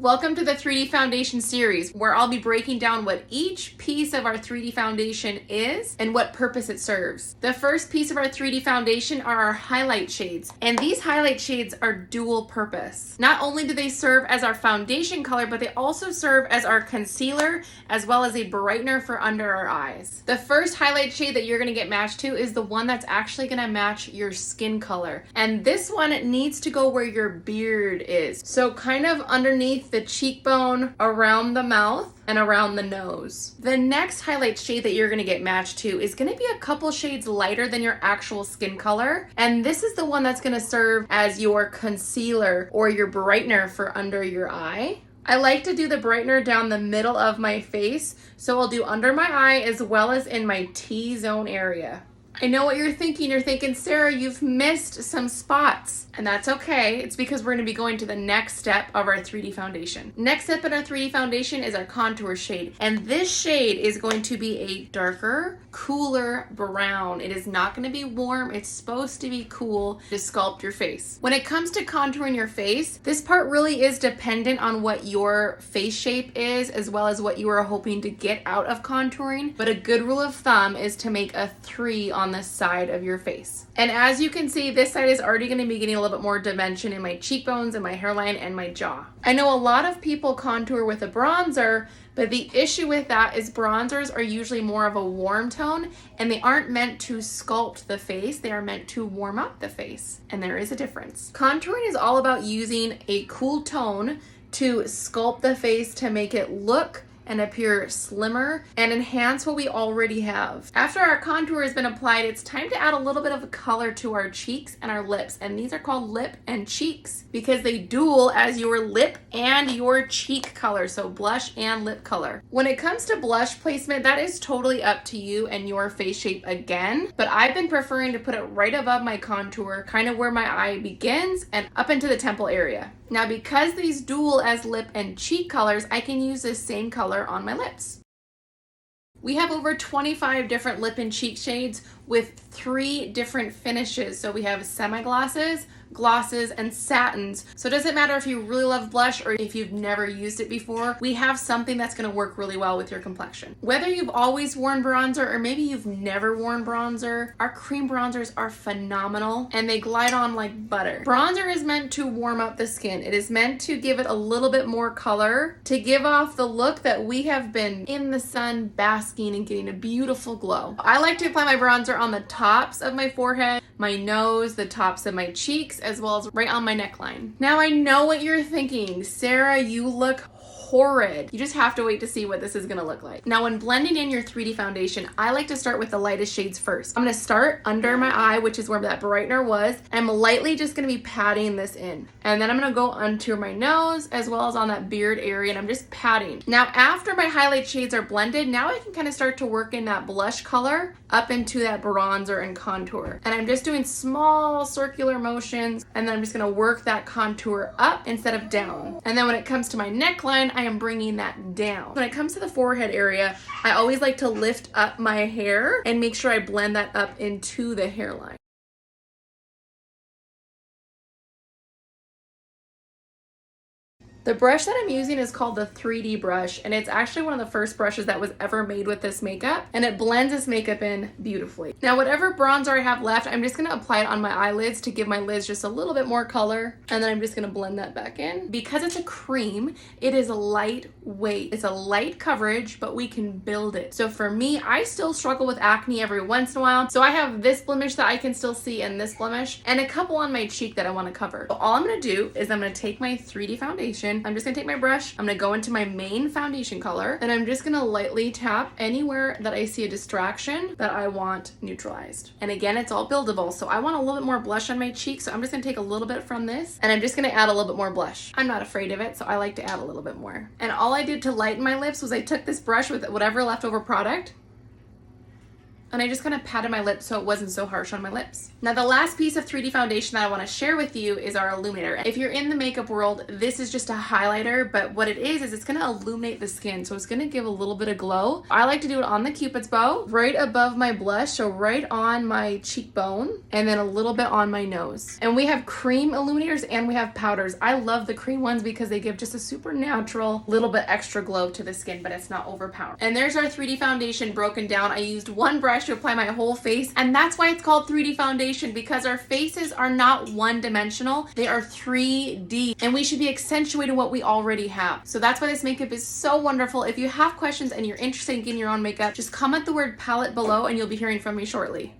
Welcome to the 3D Foundation series, where I'll be breaking down what each piece of our 3D foundation is and what purpose it serves. The first piece of our 3D foundation are our highlight shades, and these highlight shades are dual purpose. Not only do they serve as our foundation color, but they also serve as our concealer as well as a brightener for under our eyes. The first highlight shade that you're going to get matched to is the one that's actually going to match your skin color, and this one needs to go where your beard is, so kind of underneath the cheekbone, around the mouth, and around the nose. The next highlight shade that you're gonna get matched to is gonna be a couple shades lighter than your actual skin color. And this is the one that's gonna serve as your concealer or your brightener for under your eye. I like to do the brightener down the middle of my face, so I'll do under my eye as well as in my T-zone area. I know what you're thinking. You're thinking, Sarah, you've missed some spots. And that's okay. It's because we're going to be going to the next step of our 3D foundation. Next step in our 3D foundation is our contour shade. And this shade is going to be a darker, cooler brown. It is not going to be warm. It's supposed to be cool to sculpt your face. When it comes to contouring your face, this part really is dependent on what your face shape is, as well as what you are hoping to get out of contouring. But a good rule of thumb is to make a 3 on the side of your face. And as you can see, this side is already going to be getting a little bit more dimension in my cheekbones and my hairline and my jaw. I know a lot of people contour with a bronzer, but the issue with that is bronzers are usually more of a warm tone and they aren't meant to sculpt the face, they are meant to warm up the face. And there is a difference. Contouring is all about using a cool tone to sculpt the face to make it look and appear slimmer and enhance what we already have. After our contour has been applied, it's time to add a little bit of color to our cheeks and our lips. And these are called lip and cheeks because they dual as your lip and your cheek color, so blush and lip color. When it comes to blush placement, that is totally up to you and your face shape again, but I've been preferring to put it right above my contour, kind of where my eye begins and up into the temple area. Now, because these dual as lip and cheek colors, I can use this same color on my lips. We have over 25 different lip and cheek shades with 3 different finishes. So we have semi-glosses, glosses, and satins. So it doesn't matter if you really love blush or if you've never used it before, we have something that's going to work really well with your complexion. Whether you've always worn bronzer or maybe you've never worn bronzer, our cream bronzers are phenomenal and they glide on like butter. Bronzer is meant to warm up the skin. It is meant to give it a little bit more color, to give off the look that we have been in the sun basking and getting a beautiful glow. I like to apply my bronzer on the tops of my forehead, my nose, the tops of my cheeks, as well as right on my neckline. Now I know what you're thinking. Sarah, you look horrid. You just have to wait to see what this is gonna look like. Now, when blending in your 3D foundation, I like to start with the lightest shades first. I'm gonna start under my eye, which is where that brightener was. I'm lightly just gonna be patting this in. And then I'm gonna go onto my nose as well as on that beard area, and I'm just patting. Now, after my highlight shades are blended, now I can kind of start to work in that blush color up into that bronzer and contour. And I'm just doing small circular motions, and then I'm just gonna work that contour up instead of down. And then when it comes to my neckline, I am bringing that down. When it comes to the forehead area, I always like to lift up my hair and make sure I blend that up into the hairline. The brush that I'm using is called the 3D brush, and it's actually one of the first brushes that was ever made with this makeup, and it blends this makeup in beautifully. Now, whatever bronzer I have left, I'm just gonna apply it on my eyelids to give my lids just a little bit more color, and then I'm just gonna blend that back in. Because it's a cream, it is lightweight. It's a light coverage, but we can build it. So for me, I still struggle with acne every once in a while, so I have this blemish that I can still see and this blemish, and a couple on my cheek that I wanna cover. So all I'm gonna do is I'm gonna take my 3D foundation, I'm just gonna take my brush, I'm gonna go into my main foundation color, and I'm just gonna lightly tap anywhere that I see a distraction that I want neutralized. And again, it's all buildable, so I want a little bit more blush on my cheek, so I'm just gonna take a little bit from this, and I'm just gonna add a little bit more blush. I'm not afraid of it, so I like to add a little bit more. And all I did to lighten my lips was I took this brush with whatever leftover product, And I just kind of patted my lips so it wasn't so harsh on my lips. Now the last piece of 3D foundation that I want to share with you is our illuminator. If you're in the makeup world, this is just a highlighter, but what it is it's going to illuminate the skin. So it's going to give a little bit of glow. I like to do it on the Cupid's bow, right above my blush, so right on my cheekbone, and then a little bit on my nose. And we have cream illuminators and we have powders. I love the cream ones because they give just a super natural little bit extra glow to the skin, but it's not overpowering. And there's our 3D foundation broken down. I used one brush to apply my whole face, and that's why it's called 3D foundation, because our faces are not one-dimensional, they are 3D, and we should be accentuating what we already have. So that's why this makeup is so wonderful. If you have questions and you're interested in getting your own makeup, just comment the word palette below and you'll be hearing from me shortly.